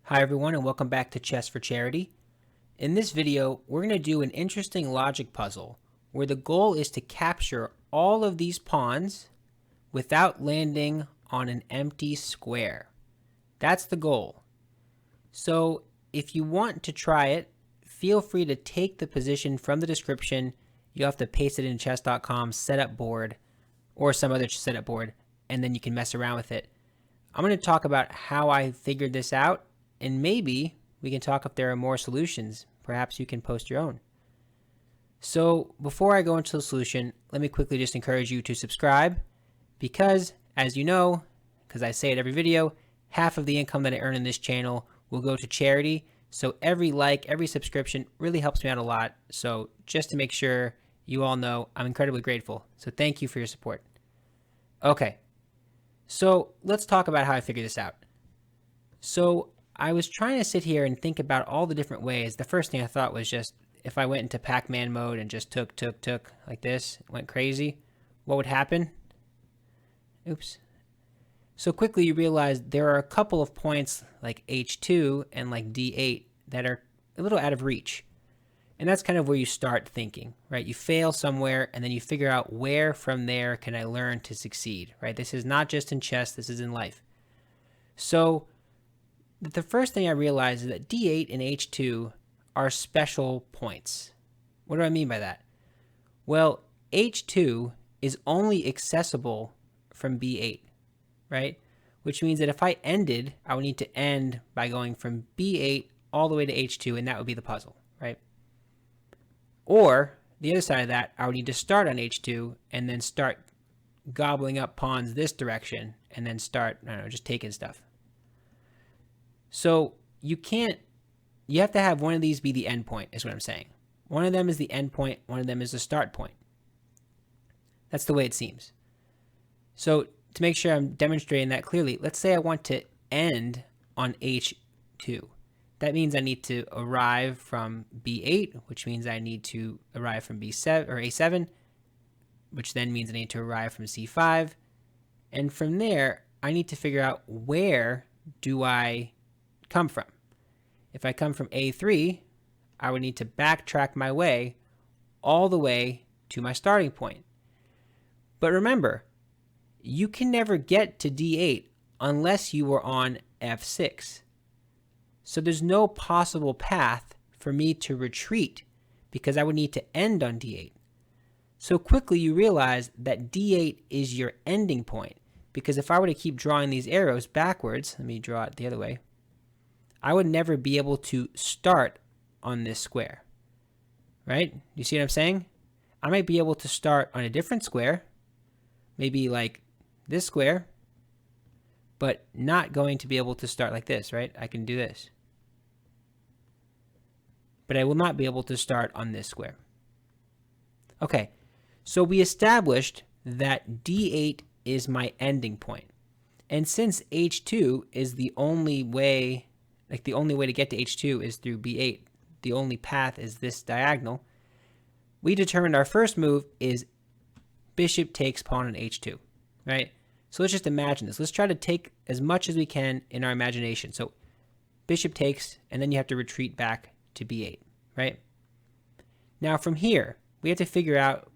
Hi everyone and welcome back to Chess for Charity. In this video, we're going to do an interesting logic puzzle where the goal is to capture all of these pawns without landing on an empty square. That's the goal. So if you want to try it, feel free to take the position from the description. You have to paste it in chess.com setup board or some other setup board, and then you can mess around with it. I'm going to talk about how I figured this out, and maybe we can talk if there are more solutions. Perhaps you can post your own. So before I go into the solution, let me quickly just encourage you to subscribe because, as you know, because I say it every video, half of the income that I earn in this channel will go to charity. So every like, every subscription really helps me out a lot. So just to make sure you all know, I'm incredibly grateful. So thank you for your support. Okay, so let's talk about how I figured this out. So I was trying to sit here and think about all the different ways. The first thing I thought was just if I went into Pac-Man mode and just took like this, went crazy, what would happen? Oops. So quickly you realize there are a couple of points like H2 and like D8 that are a little out of reach. And that's kind of where you start thinking, right? You fail somewhere and then you figure out where from there can I learn to succeed, right? This is not just in chess, this is in life. So the first thing I realized is that D8 and H2 are special points. What do I mean by that? Well, H2 is only accessible from B8, right? Which means that if I ended, I would need to end by going from B8 all the way to H2, and that would be the puzzle, right? Or the other side of that, I would need to start on H2 and then start gobbling up pawns this direction and then start, I don't know, just taking stuff. So you have to have one of these be the end point, is what I'm saying. One of them is the end point, one of them is the start point. That's the way it seems. So to make sure I'm demonstrating that clearly, let's say I want to end on H2. That means I need to arrive from B8, which means I need to arrive from B7 or A7, which then means I need to arrive from C5. And from there, I need to figure out where do I come from. If I come from A3, I would need to backtrack my way all the way to my starting point. But remember, you can never get to D8 unless you were on F6. So there's no possible path for me to retreat because I would need to end on D8. So quickly you realize that D8 is your ending point, because if I were to keep drawing these arrows backwards, let me draw it the other way, I would never be able to start on this square, right? You see what I'm saying? I might be able to start on a different square, maybe like this square, but not going to be able to start like this, right? I can do this. But I will not be able to start on this square. Okay, so we established that D8 is my ending point. And since H2 is the only way, like the only way to get to H2 is through B8, the only path is this diagonal, we determined our first move is bishop takes pawn on H2, right? So let's just imagine this. Let's try to take as much as we can in our imagination. So bishop takes, and then you have to retreat back to B8, right? Now from here, we have to figure out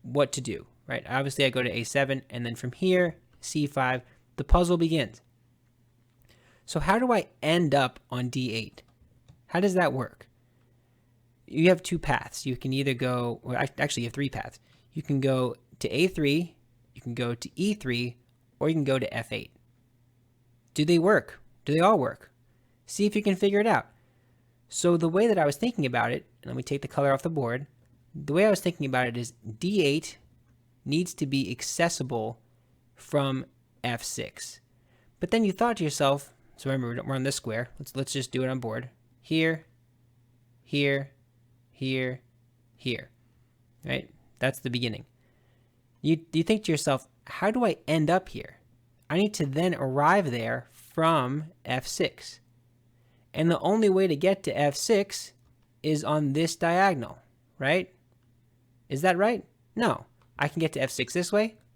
what to do, right? Obviously I go to A7, and then from here, C5, the puzzle begins. So how do I end up on D8? How does that work? You have two paths. You can either go, or actually you have three paths. You can go to A3, you can go to E3, or you can go to F8. Do they work? Do they all work? See if you can figure it out. So the way that I was thinking about it, and let me take the color off the board, the way I was thinking about it is D8 needs to be accessible from F6. But then you thought to yourself, so remember we're on this square, let's just do it on board. Here, here, here, here, right? That's the beginning. You think to yourself, how do I end up here? I need to then arrive there from F6. And the only way to get to F6 is on this diagonal, right? Is that right? No. I can get to F6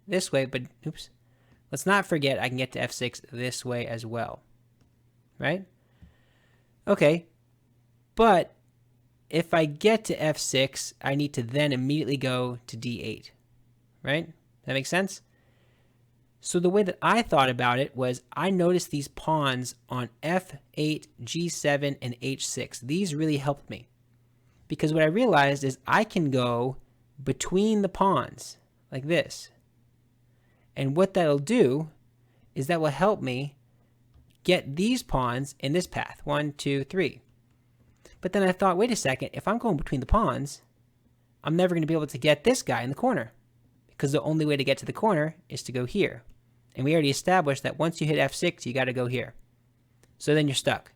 this way, but oops. Let's not forget I can get to F6 this way as well, right? Okay, but if I get to f6, I need to then immediately go to d8, right? That makes sense? So the way that I thought about it was I noticed these pawns on f8, g7, and h6. These really helped me because what I realized is I can go between the pawns like this. And what that'll do is that will help me get these pawns in this path, 1, 2, 3. But then I thought, wait a second, if I'm going between the pawns, I'm never going to be able to get this guy in the corner because the only way to get to the corner is to go here. And we already established that once you hit f6, you got to go here. So then you're stuck.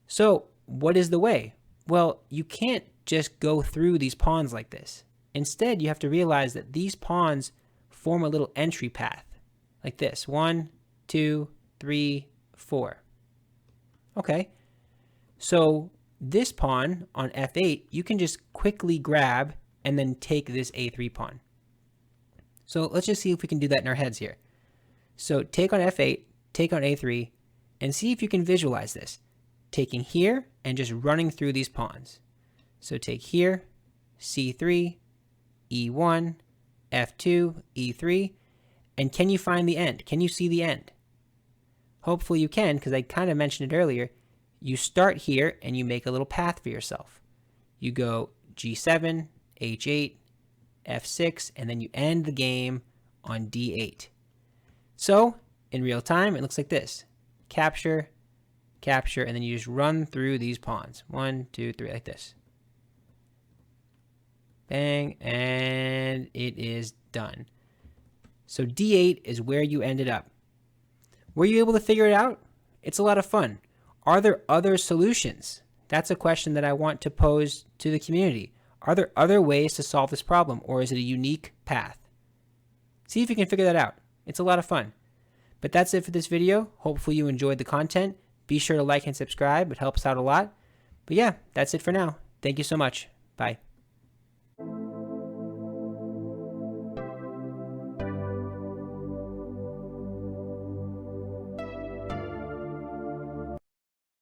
So what is the way? Well, you can't just go through these pawns like this. Instead, you have to realize that these pawns form a little entry path like this. 1, 2, 3, 4. Okay. So this pawn on f8, you can just quickly grab and then take this a3 pawn. So let's just see if we can do that in our heads here. So take on f8, take on a3, and see if you can visualize this. Taking here and just running through these pawns. So take here, c3, e1, f2, e3, and can you find the end? Can you see the end? Hopefully you can, because I kind of mentioned it earlier. You start here and you make a little path for yourself. You go g7, h8, f6, and then you end the game on d8. So in real time, it looks like this. Capture, capture, and then you just run through these pawns. 1, 2, 3, like this. Bang, and it is done. So d8 is where you ended up. Were you able to figure it out? It's a lot of fun. Are there other solutions? That's a question that I want to pose to the community. Are there other ways to solve this problem, or is it a unique path? See if you can figure that out. It's a lot of fun. But that's it for this video. Hopefully you enjoyed the content. Be sure to like and subscribe. It helps out a lot. But yeah, that's it for now. Thank you so much. Bye.